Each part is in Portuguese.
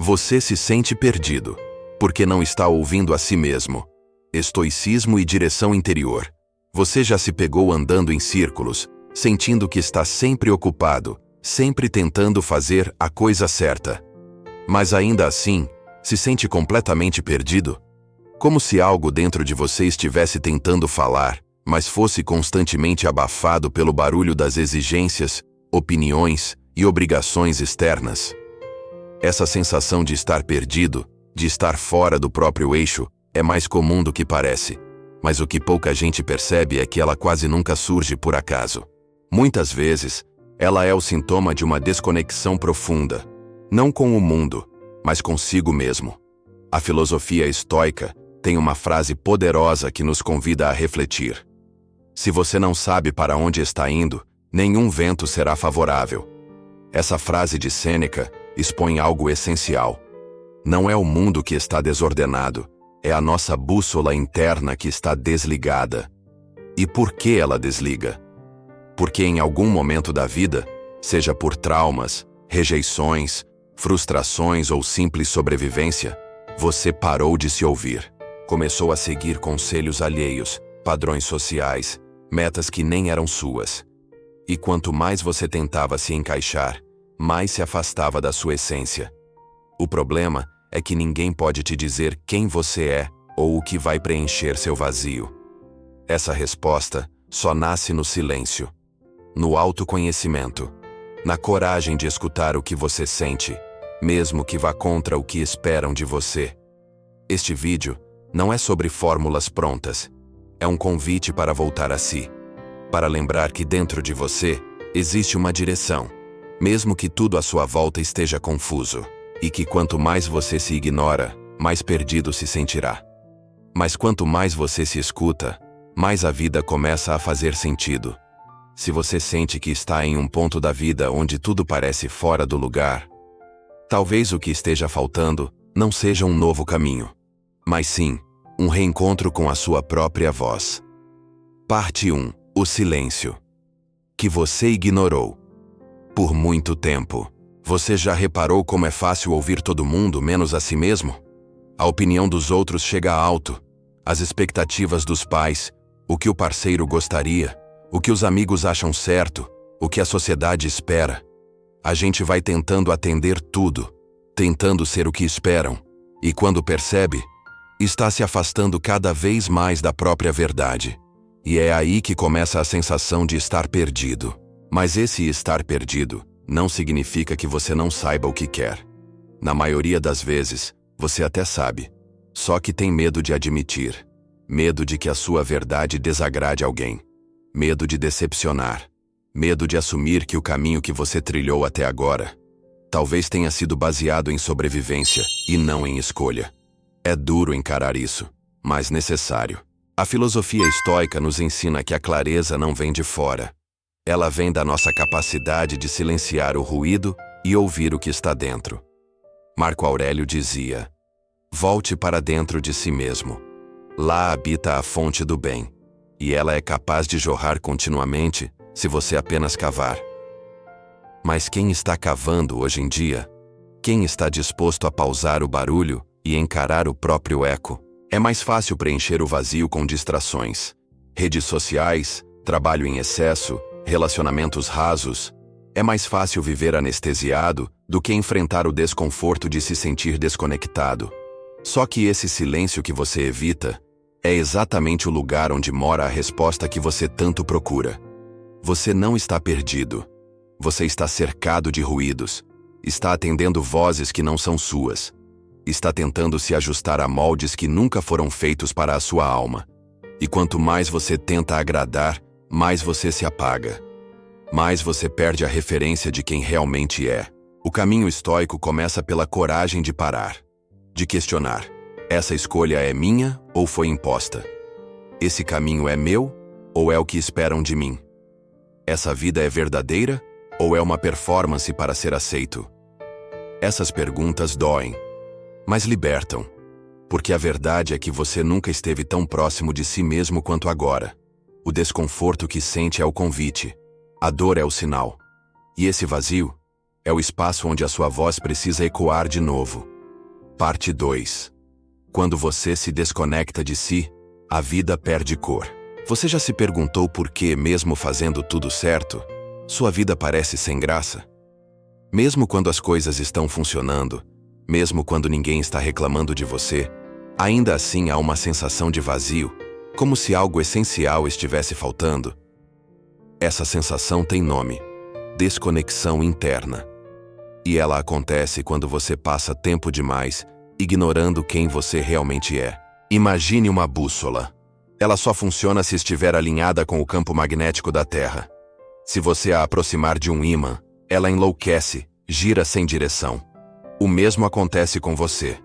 Você se sente perdido, porque não está ouvindo a si mesmo. Estoicismo e direção interior. Você já se pegou andando em círculos, sentindo que está sempre ocupado, sempre tentando fazer a coisa certa. Mas ainda assim, se sente completamente perdido? Como se algo dentro de você estivesse tentando falar, mas fosse constantemente abafado pelo barulho das exigências, opiniões e obrigações externas. Essa sensação de estar perdido, de estar fora do próprio eixo, é mais comum do que parece, mas o que pouca gente percebe é que ela quase nunca surge por acaso. Muitas vezes, ela é o sintoma de uma desconexão profunda, não com o mundo, mas consigo mesmo. A filosofia estoica tem uma frase poderosa que nos convida a refletir. Se você não sabe para onde está indo, nenhum vento será favorável. Essa frase de Sêneca expõe algo essencial. Não é o mundo que está desordenado, é a nossa bússola interna que está desligada. E por que ela desliga? Porque em algum momento da vida, seja por traumas, rejeições, frustrações ou simples sobrevivência, você parou de se ouvir. Começou a seguir conselhos alheios, padrões sociais, metas que nem eram suas. E quanto mais você tentava se encaixar, mais se afastava da sua essência. O problema é que ninguém pode te dizer quem você é ou o que vai preencher seu vazio. Essa resposta só nasce no silêncio, no autoconhecimento, na coragem de escutar o que você sente, mesmo que vá contra o que esperam de você. Este vídeo não é sobre fórmulas prontas. É um convite para voltar a si, para lembrar que dentro de você existe uma direção, mesmo que tudo à sua volta esteja confuso, e que quanto mais você se ignora, mais perdido se sentirá. Mas quanto mais você se escuta, mais a vida começa a fazer sentido. Se você sente que está em um ponto da vida onde tudo parece fora do lugar, talvez o que esteja faltando não seja um novo caminho, mas sim um reencontro com a sua própria voz. Parte 1. O silêncio. Que você ignorou. Por muito tempo. Você já reparou como é fácil ouvir todo mundo menos a si mesmo? A opinião dos outros chega alto. As expectativas dos pais, o que o parceiro gostaria, o que os amigos acham certo, o que a sociedade espera. A gente vai tentando atender tudo, tentando ser o que esperam, e quando percebe, está se afastando cada vez mais da própria verdade. E é aí que começa a sensação de estar perdido. Mas esse estar perdido não significa que você não saiba o que quer. Na maioria das vezes, você até sabe, só que tem medo de admitir. Medo de que a sua verdade desagrade alguém. Medo de decepcionar. Medo de assumir que o caminho que você trilhou até agora talvez tenha sido baseado em sobrevivência e não em escolha. É duro encarar isso, mas necessário. A filosofia estoica nos ensina que a clareza não vem de fora. Ela vem da nossa capacidade de silenciar o ruído e ouvir o que está dentro. Marco Aurélio dizia: volte para dentro de si mesmo. Lá habita a fonte do bem, e ela é capaz de jorrar continuamente se você apenas cavar. Mas quem está cavando hoje em dia? Quem está disposto a pausar o barulho e encarar o próprio eco? É mais fácil preencher o vazio com distrações. Redes sociais, trabalho em excesso, relacionamentos rasos. É mais fácil viver anestesiado do que enfrentar o desconforto de se sentir desconectado. Só que esse silêncio que você evita é exatamente o lugar onde mora a resposta que você tanto procura. Você não está perdido. Você está cercado de ruídos. Está atendendo vozes que não são suas. Está tentando se ajustar a moldes que nunca foram feitos para a sua alma. E quanto mais você tenta agradar, mais você se apaga. Mais você perde a referência de quem realmente é. O caminho estoico começa pela coragem de parar. De questionar: essa escolha é minha ou foi imposta? Esse caminho é meu ou é o que esperam de mim? Essa vida é verdadeira ou é uma performance para ser aceito? Essas perguntas doem, mas libertam. Porque a verdade é que você nunca esteve tão próximo de si mesmo quanto agora. O desconforto que sente é o convite. A dor é o sinal. E esse vazio é o espaço onde a sua voz precisa ecoar de novo. Parte 2. Quando você se desconecta de si, a vida perde cor. Você já se perguntou por que, mesmo fazendo tudo certo, sua vida parece sem graça? Mesmo quando as coisas estão funcionando, mesmo quando ninguém está reclamando de você, ainda assim há uma sensação de vazio, como se algo essencial estivesse faltando. Essa sensação tem nome: desconexão interna. E ela acontece quando você passa tempo demais ignorando quem você realmente é. Imagine uma bússola. Ela só funciona se estiver alinhada com o campo magnético da Terra. Se você a aproximar de um ímã, ela enlouquece, gira sem direção. O mesmo acontece com você.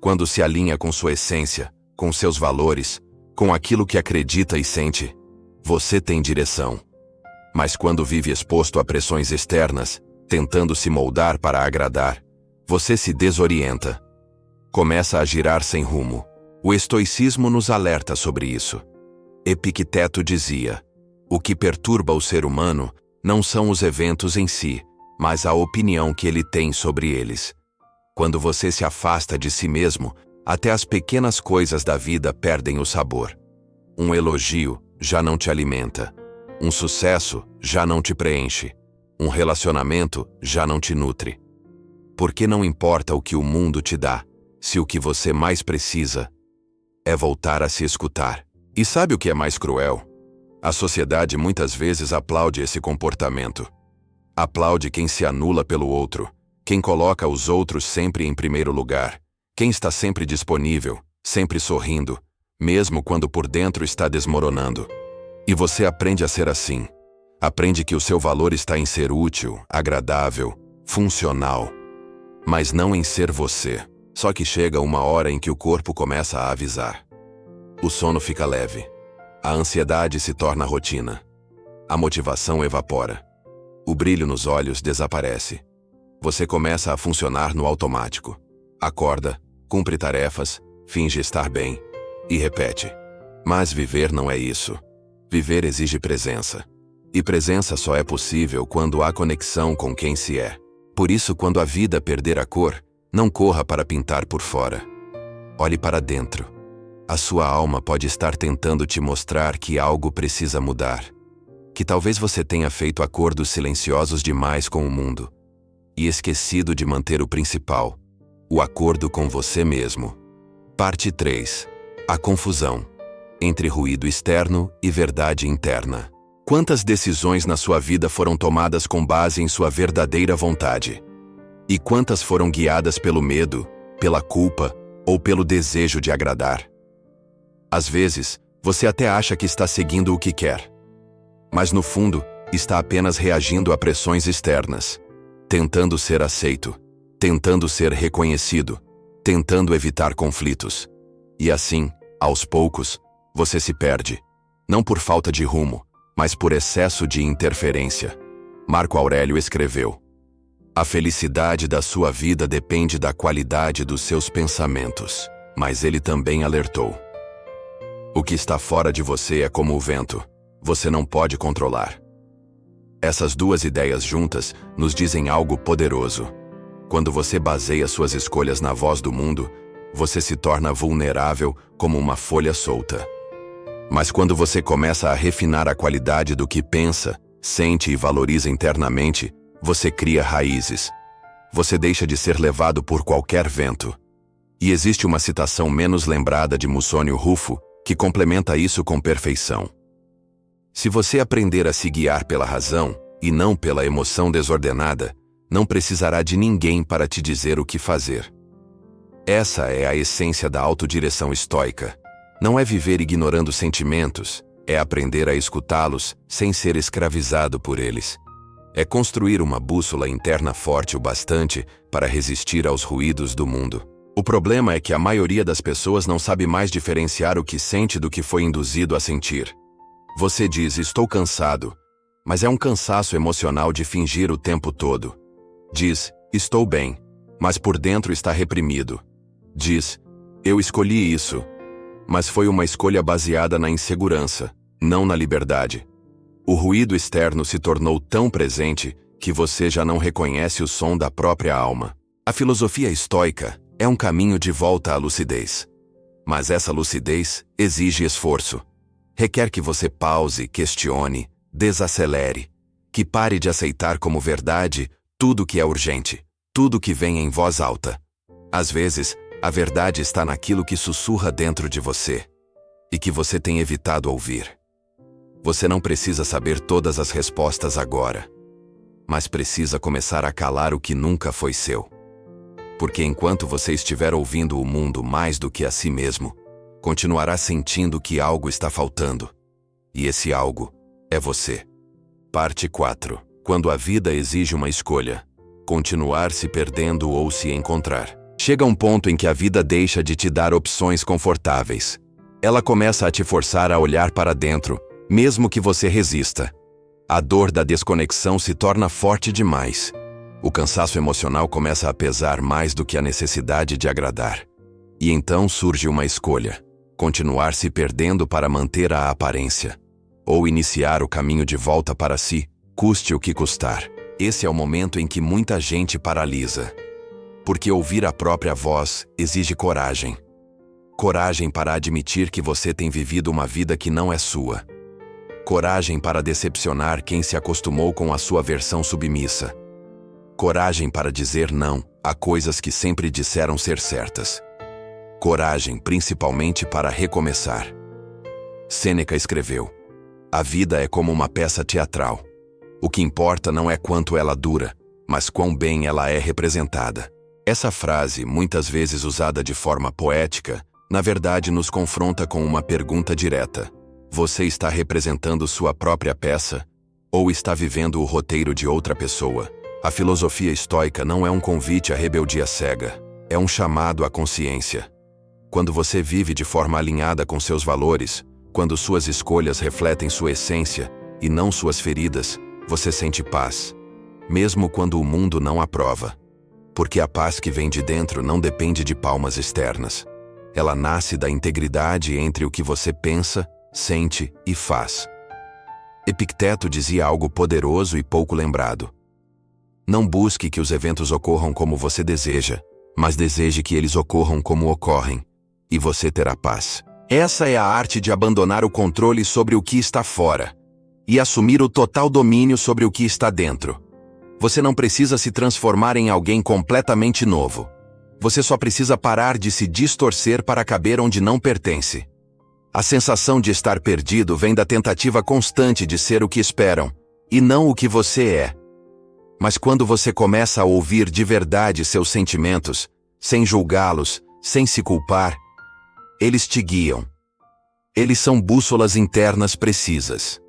Quando se alinha com sua essência, com seus valores, com aquilo que acredita e sente, você tem direção. Mas quando vive exposto a pressões externas, tentando se moldar para agradar, você se desorienta. Começa a girar sem rumo. O estoicismo nos alerta sobre isso. Epicteto dizia: o que perturba o ser humano não são os eventos em si, mas a opinião que ele tem sobre eles. Quando você se afasta de si mesmo, até as pequenas coisas da vida perdem o sabor. Um elogio já não te alimenta. Um sucesso já não te preenche. Um relacionamento já não te nutre. Porque não importa o que o mundo te dá, se o que você mais precisa é voltar a se escutar. E sabe o que é mais cruel? A sociedade muitas vezes aplaude esse comportamento. Aplaude quem se anula pelo outro, quem coloca os outros sempre em primeiro lugar, quem está sempre disponível, sempre sorrindo, mesmo quando por dentro está desmoronando. E você aprende a ser assim. Aprende que o seu valor está em ser útil, agradável, funcional, mas não em ser você. Só que chega uma hora em que o corpo começa a avisar. O sono fica leve. A ansiedade se torna rotina. A motivação evapora. O brilho nos olhos desaparece. Você começa a funcionar no automático. Acorda, cumpre tarefas, finge estar bem e repete. Mas viver não é isso. Viver exige presença. E presença só é possível quando há conexão com quem se é. Por isso, quando a vida perder a cor, não corra para pintar por fora. Olhe para dentro. A sua alma pode estar tentando te mostrar que algo precisa mudar. Que talvez você tenha feito acordos silenciosos demais com o mundo e esquecido de manter o principal, o acordo com você mesmo. Parte 3. A confusão entre ruído externo e verdade interna. Quantas decisões na sua vida foram tomadas com base em sua verdadeira vontade? E quantas foram guiadas pelo medo, pela culpa ou pelo desejo de agradar? Às vezes, você até acha que está seguindo o que quer, mas no fundo, está apenas reagindo a pressões externas, tentando ser aceito, tentando ser reconhecido, tentando evitar conflitos. E assim, aos poucos, você se perde, não por falta de rumo, mas por excesso de interferência. Marco Aurélio escreveu: a felicidade da sua vida depende da qualidade dos seus pensamentos. Mas ele também alertou: o que está fora de você é como o vento. Você não pode controlar. Essas duas ideias juntas nos dizem algo poderoso. Quando você baseia suas escolhas na voz do mundo, você se torna vulnerável como uma folha solta. Mas quando você começa a refinar a qualidade do que pensa, sente e valoriza internamente, você cria raízes. Você deixa de ser levado por qualquer vento. E existe uma citação menos lembrada de Musônio Rufo que complementa isso com perfeição. Se você aprender a se guiar pela razão e não pela emoção desordenada, não precisará de ninguém para te dizer o que fazer. Essa é a essência da autodireção estoica. Não é viver ignorando sentimentos, é aprender a escutá-los sem ser escravizado por eles. É construir uma bússola interna forte o bastante para resistir aos ruídos do mundo. O problema é que a maioria das pessoas não sabe mais diferenciar o que sente do que foi induzido a sentir. Você diz: estou cansado, mas é um cansaço emocional de fingir o tempo todo. Diz: estou bem, mas por dentro está reprimido. Diz: eu escolhi isso, mas foi uma escolha baseada na insegurança, não na liberdade. O ruído externo se tornou tão presente que você já não reconhece o som da própria alma. A filosofia estoica É um caminho de volta à lucidez. Mas essa lucidez exige esforço. Requer que você pause, questione, desacelere, que pare de aceitar como verdade tudo que é urgente, tudo que vem em voz alta. Às vezes, a verdade está naquilo que sussurra dentro de você e que você tem evitado ouvir. Você não precisa saber todas as respostas agora, mas precisa começar a calar o que nunca foi seu. Porque enquanto você estiver ouvindo o mundo mais do que a si mesmo, continuará sentindo que algo está faltando. E esse algo é você. Parte 4. Quando a vida exige uma escolha: continuar se perdendo ou se encontrar. Chega um ponto em que a vida deixa de te dar opções confortáveis. Ela começa a te forçar a olhar para dentro, mesmo que você resista. A dor da desconexão se torna forte demais. O cansaço emocional começa a pesar mais do que a necessidade de agradar. E então surge uma escolha: continuar se perdendo para manter a aparência, ou iniciar o caminho de volta para si, custe o que custar. Esse é o momento em que muita gente paralisa. Porque ouvir a própria voz exige coragem. Coragem para admitir que você tem vivido uma vida que não é sua. Coragem para decepcionar quem se acostumou com a sua versão submissa. Coragem para dizer não a coisas que sempre disseram ser certas. Coragem, principalmente, para recomeçar. Sêneca escreveu: a vida é como uma peça teatral. O que importa não é quanto ela dura, mas quão bem ela é representada. Essa frase, muitas vezes usada de forma poética, na verdade nos confronta com uma pergunta direta: você está representando sua própria peça? Ou está vivendo o roteiro de outra pessoa? A filosofia estoica não é um convite à rebeldia cega, é um chamado à consciência. Quando você vive de forma alinhada com seus valores, quando suas escolhas refletem sua essência e não suas feridas, você sente paz, mesmo quando o mundo não aprova. Porque a paz que vem de dentro não depende de palmas externas. Ela nasce da integridade entre o que você pensa, sente e faz. Epicteto dizia algo poderoso e pouco lembrado: não busque que os eventos ocorram como você deseja, mas deseje que eles ocorram como ocorrem, e você terá paz. Essa é a arte de abandonar o controle sobre o que está fora e assumir o total domínio sobre o que está dentro. Você não precisa se transformar em alguém completamente novo. Você só precisa parar de se distorcer para caber onde não pertence. A sensação de estar perdido vem da tentativa constante de ser o que esperam, e não o que você é. Mas quando você começa a ouvir de verdade seus sentimentos, sem julgá-los, sem se culpar, eles te guiam. Eles são bússolas internas precisas.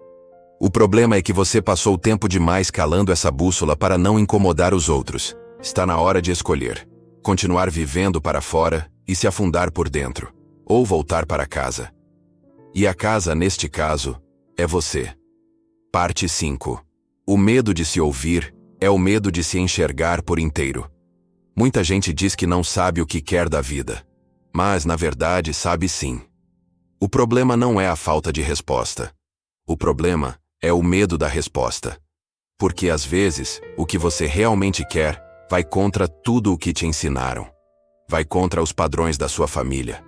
O problema é que você passou tempo demais calando essa bússola para não incomodar os outros. Está na hora de escolher: continuar vivendo para fora e se afundar por dentro, ou voltar para casa. E a casa, neste caso, é você. Parte 5. O medo de se ouvir é o medo de se enxergar por inteiro. Muita gente diz que não sabe o que quer da vida, mas, na verdade, sabe sim. O problema não é a falta de resposta. O problema é o medo da resposta. Porque, às vezes, o que você realmente quer vai contra tudo o que te ensinaram. Vai contra os padrões da sua família.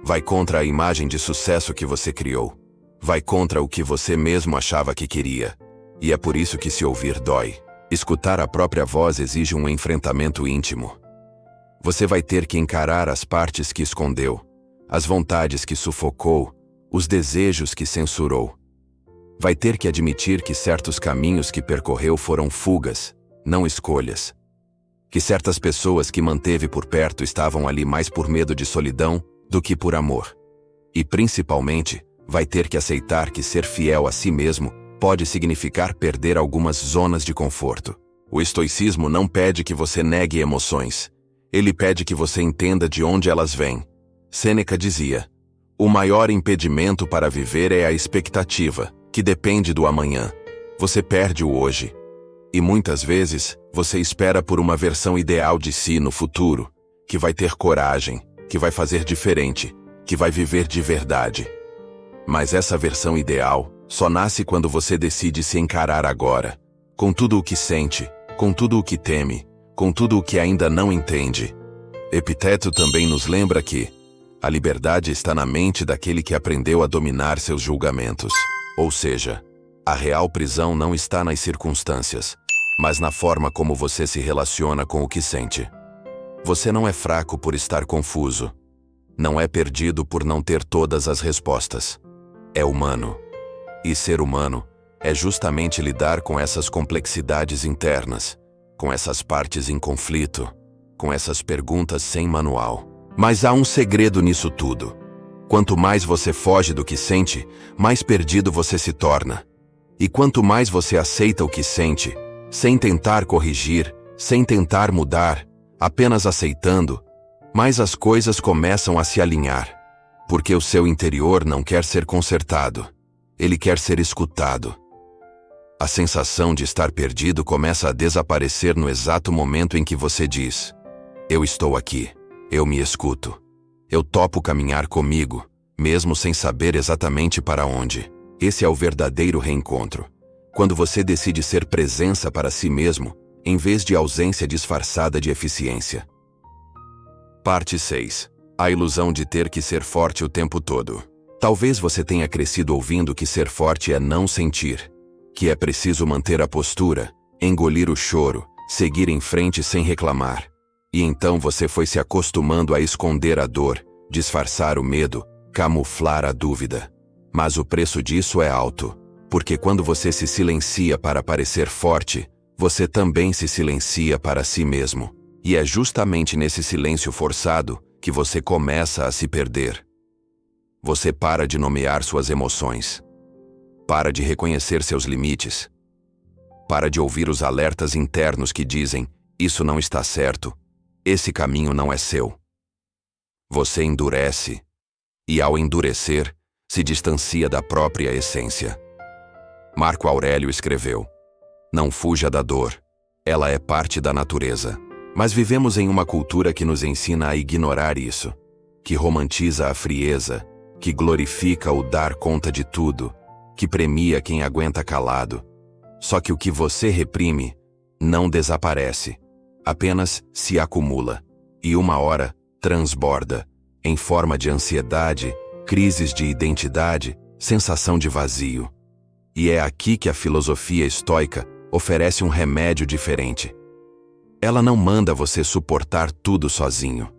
Vai contra a imagem de sucesso que você criou. Vai contra o que você mesmo achava que queria. E é por isso que se ouvir dói. Escutar a própria voz exige um enfrentamento íntimo. Você vai ter que encarar as partes que escondeu, as vontades que sufocou, os desejos que censurou. Vai ter que admitir que certos caminhos que percorreu foram fugas, não escolhas. Que certas pessoas que manteve por perto estavam ali mais por medo de solidão do que por amor. E, principalmente, vai ter que aceitar que ser fiel a si mesmo pode significar perder algumas zonas de conforto. O estoicismo não pede que você negue emoções. Ele pede que você entenda de onde elas vêm. Sêneca dizia: o maior impedimento para viver é a expectativa, que depende do amanhã. Você perde o hoje. E muitas vezes, você espera por uma versão ideal de si no futuro, que vai ter coragem, que vai fazer diferente, que vai viver de verdade. Mas essa versão ideal só nasce quando você decide se encarar agora, com tudo o que sente, com tudo o que teme, com tudo o que ainda não entende. Epicteto também nos lembra que a liberdade está na mente daquele que aprendeu a dominar seus julgamentos. Ou seja, a real prisão não está nas circunstâncias, mas na forma como você se relaciona com o que sente. Você não é fraco por estar confuso. Não é perdido por não ter todas as respostas. É humano. E ser humano é justamente lidar com essas complexidades internas, com essas partes em conflito, com essas perguntas sem manual. Mas há um segredo nisso tudo. Quanto mais você foge do que sente, mais perdido você se torna. E quanto mais você aceita o que sente, sem tentar corrigir, sem tentar mudar, apenas aceitando, mais as coisas começam a se alinhar. Porque o seu interior não quer ser consertado. Ele quer ser escutado. A sensação de estar perdido começa a desaparecer no exato momento em que você diz: eu estou aqui, eu me escuto. Eu topo caminhar comigo, mesmo sem saber exatamente para onde. Esse é o verdadeiro reencontro. Quando você decide ser presença para si mesmo, em vez de ausência disfarçada de eficiência. Parte 6. A ilusão de ter que ser forte o tempo todo. Talvez você tenha crescido ouvindo que ser forte é não sentir, que é preciso manter a postura, engolir o choro, seguir em frente sem reclamar. E então você foi se acostumando a esconder a dor, disfarçar o medo, camuflar a dúvida. Mas o preço disso é alto, porque quando você se silencia para parecer forte, você também se silencia para si mesmo. E é justamente nesse silêncio forçado que você começa a se perder. Você para de nomear suas emoções. Para de reconhecer seus limites. Para de ouvir os alertas internos que dizem: isso não está certo, esse caminho não é seu. Você endurece, e ao endurecer, se distancia da própria essência. Marco Aurélio escreveu: não fuja da dor, ela é parte da natureza. Mas vivemos em uma cultura que nos ensina a ignorar isso, que romantiza a frieza, que glorifica o dar conta de tudo, que premia quem aguenta calado. Só que o que você reprime não desaparece, apenas se acumula, e uma hora transborda, em forma de ansiedade, crises de identidade, sensação de vazio. E é aqui que a filosofia estoica oferece um remédio diferente. Ela não manda você suportar tudo sozinho.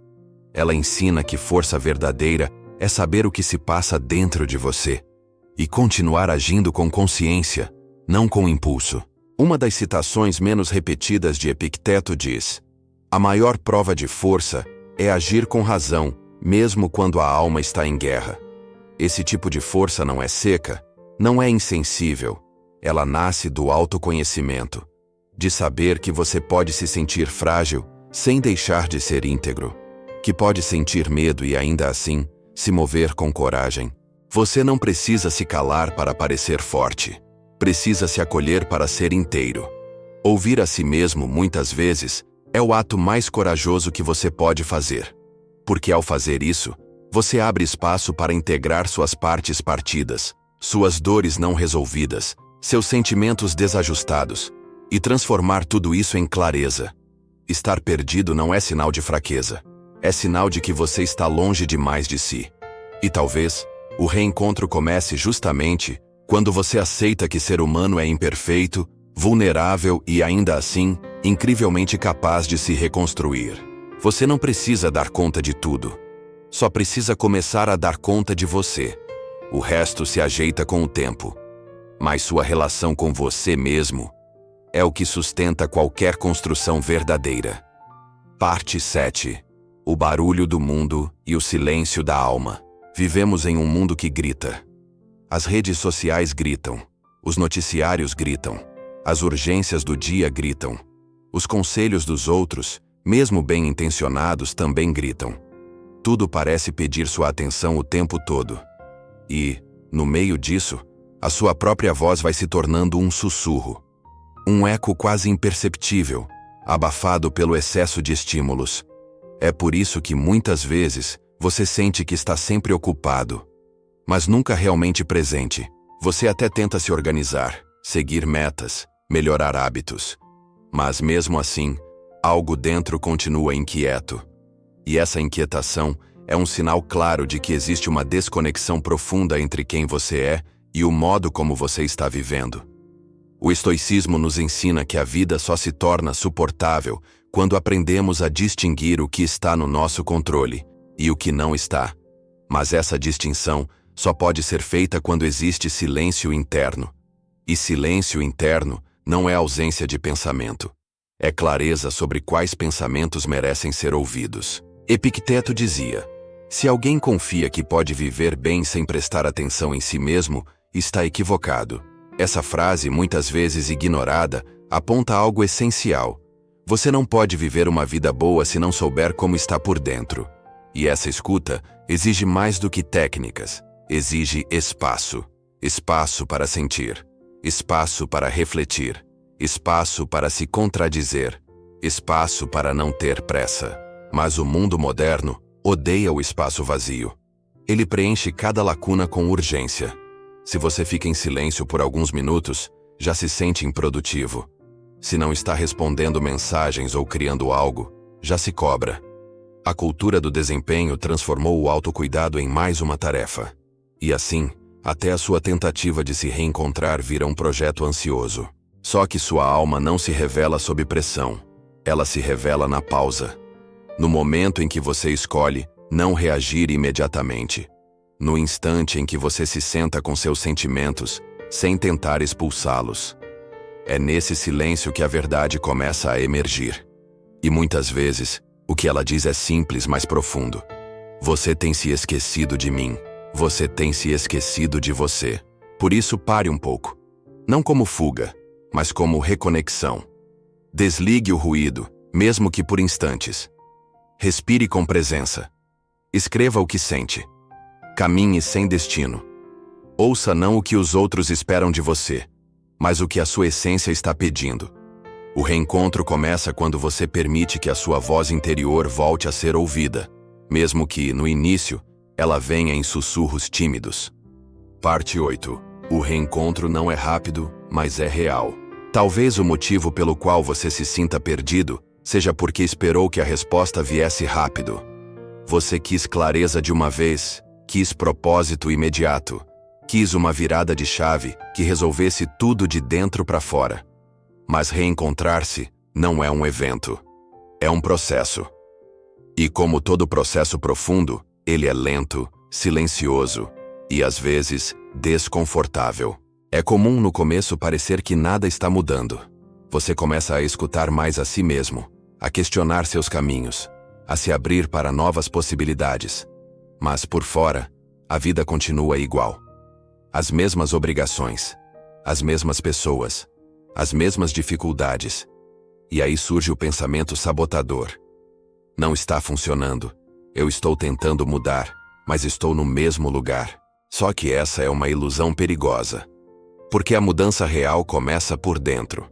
Ela ensina que força verdadeira é saber o que se passa dentro de você e continuar agindo com consciência, não com impulso. Uma das citações menos repetidas de Epicteto diz: a maior prova de força é agir com razão, mesmo quando a alma está em guerra. Esse tipo de força não é seca, não é insensível. Ela nasce do autoconhecimento, de saber que você pode se sentir frágil sem deixar de ser íntegro, que pode sentir medo e ainda assim se mover com coragem. Você não precisa se calar para parecer forte. Precisa se acolher para ser inteiro. Ouvir a si mesmo muitas vezes é o ato mais corajoso que você pode fazer. Porque ao fazer isso, você abre espaço para integrar suas partes partidas, suas dores não resolvidas, seus sentimentos desajustados, e transformar tudo isso em clareza. Estar perdido não é sinal de fraqueza. É sinal de que você está longe demais de si. E talvez o reencontro comece justamente quando você aceita que ser humano é imperfeito, vulnerável e ainda assim, incrivelmente capaz de se reconstruir. Você não precisa dar conta de tudo. Só precisa começar a dar conta de você. O resto se ajeita com o tempo. Mas sua relação com você mesmo é o que sustenta qualquer construção verdadeira. Parte 7. O barulho do mundo e o silêncio da alma. Vivemos em um mundo que grita. As redes sociais gritam. Os noticiários gritam. As urgências do dia gritam. Os conselhos dos outros, mesmo bem intencionados, também gritam. Tudo parece pedir sua atenção o tempo todo. E, no meio disso, a sua própria voz vai se tornando um sussurro. Um eco quase imperceptível, abafado pelo excesso de estímulos. É por isso que muitas vezes você sente que está sempre ocupado, mas nunca realmente presente. Você até tenta se organizar, seguir metas, melhorar hábitos. Mas mesmo assim, algo dentro continua inquieto. E essa inquietação é um sinal claro de que existe uma desconexão profunda entre quem você é e o modo como você está vivendo. O estoicismo nos ensina que a vida só se torna suportável quando aprendemos a distinguir o que está no nosso controle e o que não está. Mas essa distinção só pode ser feita quando existe silêncio interno. E silêncio interno não é ausência de pensamento. É clareza sobre quais pensamentos merecem ser ouvidos. Epicteto dizia: se alguém confia que pode viver bem sem prestar atenção em si mesmo, está equivocado. Essa frase, muitas vezes ignorada, aponta algo essencial. Você não pode viver uma vida boa se não souber como está por dentro. E essa escuta exige mais do que técnicas. Exige espaço. Espaço para sentir. Espaço para refletir. Espaço para se contradizer. Espaço para não ter pressa. Mas o mundo moderno odeia o espaço vazio. Ele preenche cada lacuna com urgência. Se você fica em silêncio por alguns minutos, já se sente improdutivo. Se não está respondendo mensagens ou criando algo, já se cobra. A cultura do desempenho transformou o autocuidado em mais uma tarefa. E assim, até a sua tentativa de se reencontrar vira um projeto ansioso. Só que sua alma não se revela sob pressão. Ela se revela na pausa. No momento em que você escolhe não reagir imediatamente. No instante em que você se senta com seus sentimentos, sem tentar expulsá-los. É nesse silêncio que a verdade começa a emergir. E muitas vezes, o que ela diz é simples, mas profundo. Você tem se esquecido de mim. Você tem se esquecido de você. Por isso, pare um pouco. Não como fuga, mas como reconexão. Desligue o ruído, mesmo que por instantes. Respire com presença. Escreva o que sente. Caminhe sem destino. Ouça não o que os outros esperam de você, mas o que a sua essência está pedindo. O reencontro começa quando você permite que a sua voz interior volte a ser ouvida, mesmo que, no início, ela venha em sussurros tímidos. Parte 8. O reencontro não é rápido, mas é real. Talvez o motivo pelo qual você se sinta perdido seja porque esperou que a resposta viesse rápido. Você quis clareza de uma vez, quis propósito imediato, quis uma virada de chave que resolvesse tudo de dentro para fora. Mas reencontrar-se não é um evento, é um processo. E como todo processo profundo, ele é lento, silencioso e, às vezes, desconfortável. É comum no começo parecer que nada está mudando. Você começa a escutar mais a si mesmo, a questionar seus caminhos, a se abrir para novas possibilidades. Mas por fora, a vida continua igual. As mesmas obrigações, as mesmas pessoas, as mesmas dificuldades. E aí surge o pensamento sabotador. Não está funcionando. Eu estou tentando mudar, mas estou no mesmo lugar. Só que essa é uma ilusão perigosa. Porque a mudança real começa por dentro.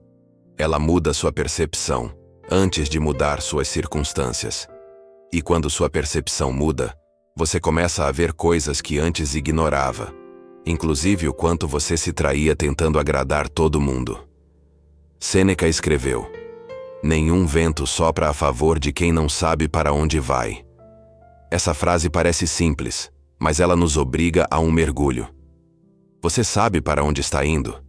Ela muda sua percepção, antes de mudar suas circunstâncias. E quando sua percepção muda, você começa a ver coisas que antes ignorava. Inclusive o quanto você se traía tentando agradar todo mundo. Sêneca escreveu: nenhum vento sopra a favor de quem não sabe para onde vai. Essa frase parece simples, mas ela nos obriga a um mergulho. Você sabe para onde está indo?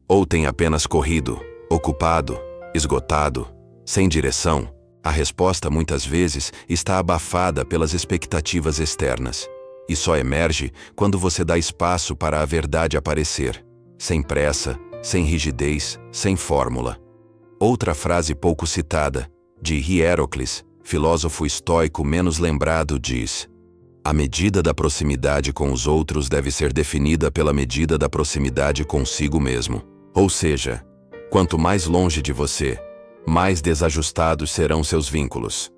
Ou tem apenas corrido, ocupado, esgotado, sem direção? A resposta muitas vezes está abafada pelas expectativas externas. E só emerge quando você dá espaço para a verdade aparecer, sem pressa, sem rigidez, sem fórmula. Outra frase pouco citada, de Hierocles, filósofo estoico menos lembrado, diz: a medida da proximidade com os outros deve ser definida pela medida da proximidade consigo mesmo. Ou seja, quanto mais longe de você, mais desajustados serão seus vínculos.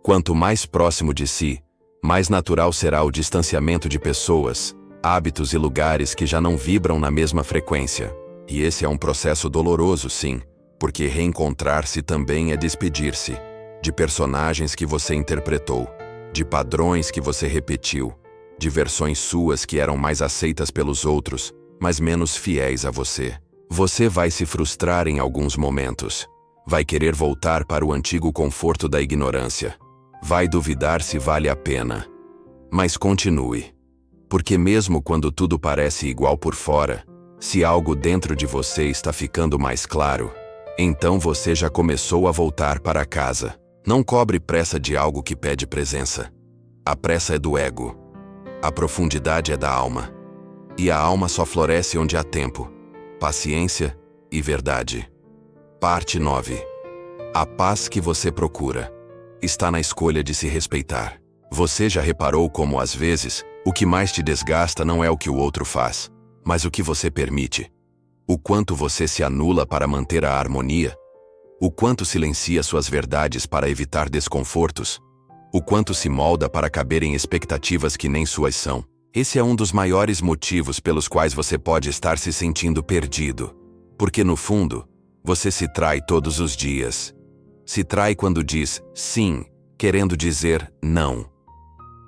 Quanto mais próximo de si, mais natural será o distanciamento de pessoas, hábitos e lugares que já não vibram na mesma frequência. E esse é um processo doloroso, sim, porque reencontrar-se também é despedir-se de personagens que você interpretou, de padrões que você repetiu, de versões suas que eram mais aceitas pelos outros, mas menos fiéis a você. Você vai se frustrar em alguns momentos. Vai querer voltar para o antigo conforto da ignorância. Vai duvidar se vale a pena. Mas continue. Porque mesmo quando tudo parece igual por fora, se algo dentro de você está ficando mais claro, então você já começou a voltar para casa. Não cobre pressa de algo que pede presença. A pressa é do ego. A profundidade é da alma. E a alma só floresce onde há tempo, paciência e verdade. Parte 9. A paz que você procura está na escolha de se respeitar. Você já reparou como, às vezes, o que mais te desgasta não é o que o outro faz, mas o que você permite? O quanto você se anula para manter a harmonia? O quanto silencia suas verdades para evitar desconfortos? O quanto se molda para caber em expectativas que nem suas são? Esse é um dos maiores motivos pelos quais você pode estar se sentindo perdido. Porque, no fundo, você se trai todos os dias. Se trai quando diz sim, querendo dizer não.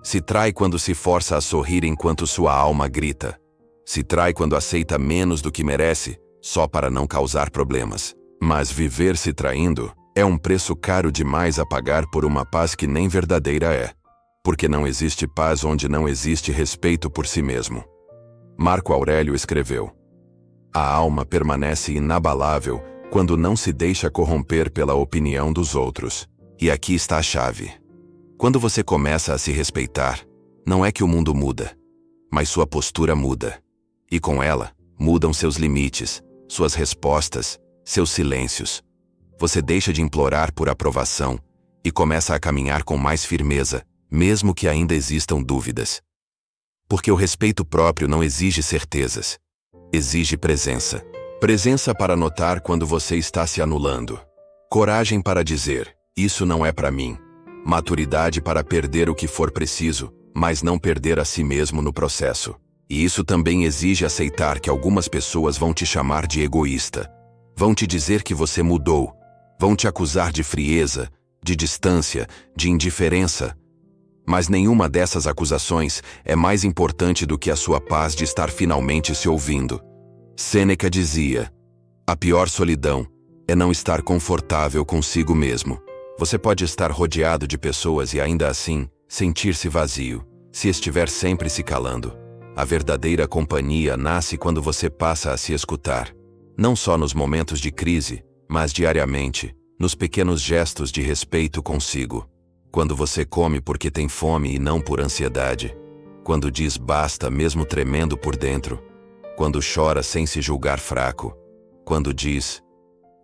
Se trai quando se força a sorrir enquanto sua alma grita. Se trai quando aceita menos do que merece, só para não causar problemas. Mas viver se traindo é um preço caro demais a pagar por uma paz que nem verdadeira é. Porque não existe paz onde não existe respeito por si mesmo. Marco Aurélio escreveu: a alma permanece inabalável quando não se deixa corromper pela opinião dos outros. E aqui está a chave. Quando você começa a se respeitar, não é que o mundo muda, mas sua postura muda. E com ela, mudam seus limites, suas respostas, seus silêncios. Você deixa de implorar por aprovação e começa a caminhar com mais firmeza, mesmo que ainda existam dúvidas. Porque o respeito próprio não exige certezas. Exige presença. Presença para notar quando você está se anulando. Coragem para dizer, isso não é para mim. Maturidade para perder o que for preciso, mas não perder a si mesmo no processo. E isso também exige aceitar que algumas pessoas vão te chamar de egoísta. Vão te dizer que você mudou. Vão te acusar de frieza, de distância, de indiferença. Mas nenhuma dessas acusações é mais importante do que a sua paz de estar finalmente se ouvindo. Sêneca dizia: a pior solidão é não estar confortável consigo mesmo. Você pode estar rodeado de pessoas e ainda assim sentir-se vazio, se estiver sempre se calando. A verdadeira companhia nasce quando você passa a se escutar. Não só nos momentos de crise, mas diariamente, nos pequenos gestos de respeito consigo. Quando você come porque tem fome e não por ansiedade. Quando diz basta mesmo tremendo por dentro. Quando chora sem se julgar fraco. Quando diz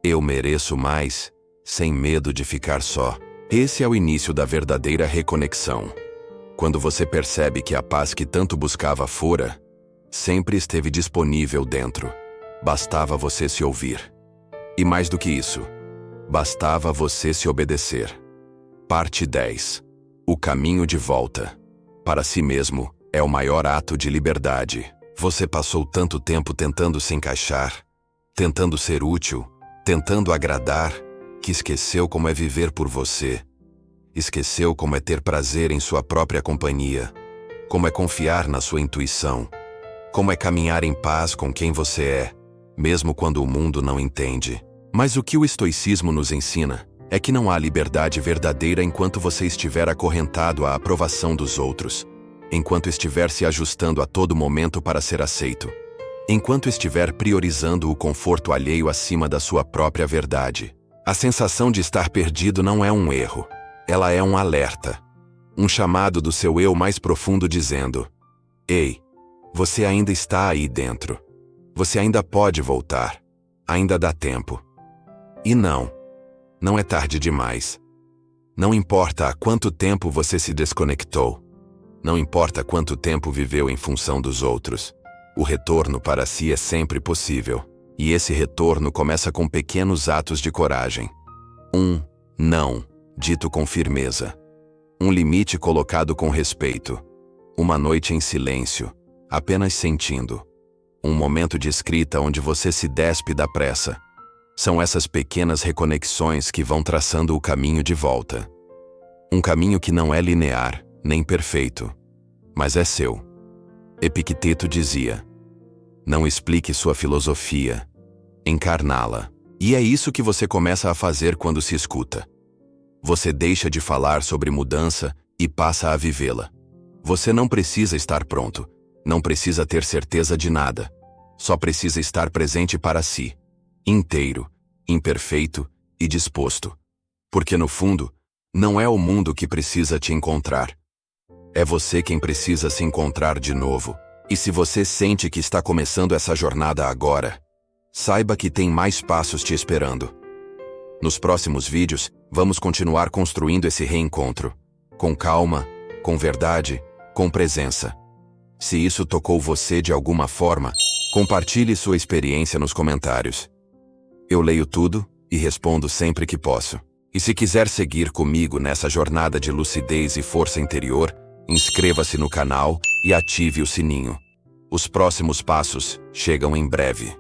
eu mereço mais, sem medo de ficar só. Esse é o início da verdadeira reconexão. Quando você percebe que a paz que tanto buscava fora, sempre esteve disponível dentro. Bastava você se ouvir. E mais do que isso, bastava você se obedecer. Parte 10. O caminho de volta. Para si mesmo, é o maior ato de liberdade. Você passou tanto tempo tentando se encaixar, tentando ser útil, tentando agradar, que esqueceu como é viver por você. Esqueceu como é ter prazer em sua própria companhia, como é confiar na sua intuição, como é caminhar em paz com quem você é, mesmo quando o mundo não entende. Mas o que o estoicismo nos ensina é que não há liberdade verdadeira enquanto você estiver acorrentado à aprovação dos outros, enquanto estiver se ajustando a todo momento para ser aceito, enquanto estiver priorizando o conforto alheio acima da sua própria verdade. A sensação de estar perdido não é um erro. Ela é um alerta. Um chamado do seu eu mais profundo dizendo: ei, você ainda está aí dentro. Você ainda pode voltar. Ainda dá tempo. E não é tarde demais. Não importa há quanto tempo você se desconectou. Não importa quanto tempo viveu em função dos outros. O retorno para si é sempre possível. E esse retorno começa com pequenos atos de coragem. Um não dito com firmeza. Um limite colocado com respeito. Uma noite em silêncio, apenas sentindo. Um momento de escrita onde você se despe da pressa. São essas pequenas reconexões que vão traçando o caminho de volta. Um caminho que não é linear, nem perfeito, mas é seu. Epicteto dizia: não explique sua filosofia, encarná-la. E é isso que você começa a fazer quando se escuta. Você deixa de falar sobre mudança e passa a vivê-la. Você não precisa estar pronto, não precisa ter certeza de nada. Só precisa estar presente para si, inteiro, imperfeito e disposto. Porque no fundo, não é o mundo que precisa te encontrar. É você quem precisa se encontrar de novo. E se você sente que está começando essa jornada agora, saiba que tem mais passos te esperando. Nos próximos vídeos, vamos continuar construindo esse reencontro. Com calma, com verdade, com presença. Se isso tocou você de alguma forma, compartilhe sua experiência nos comentários. Eu leio tudo e respondo sempre que posso. E se quiser seguir comigo nessa jornada de lucidez e força interior, inscreva-se no canal e ative o sininho. Os próximos passos chegam em breve.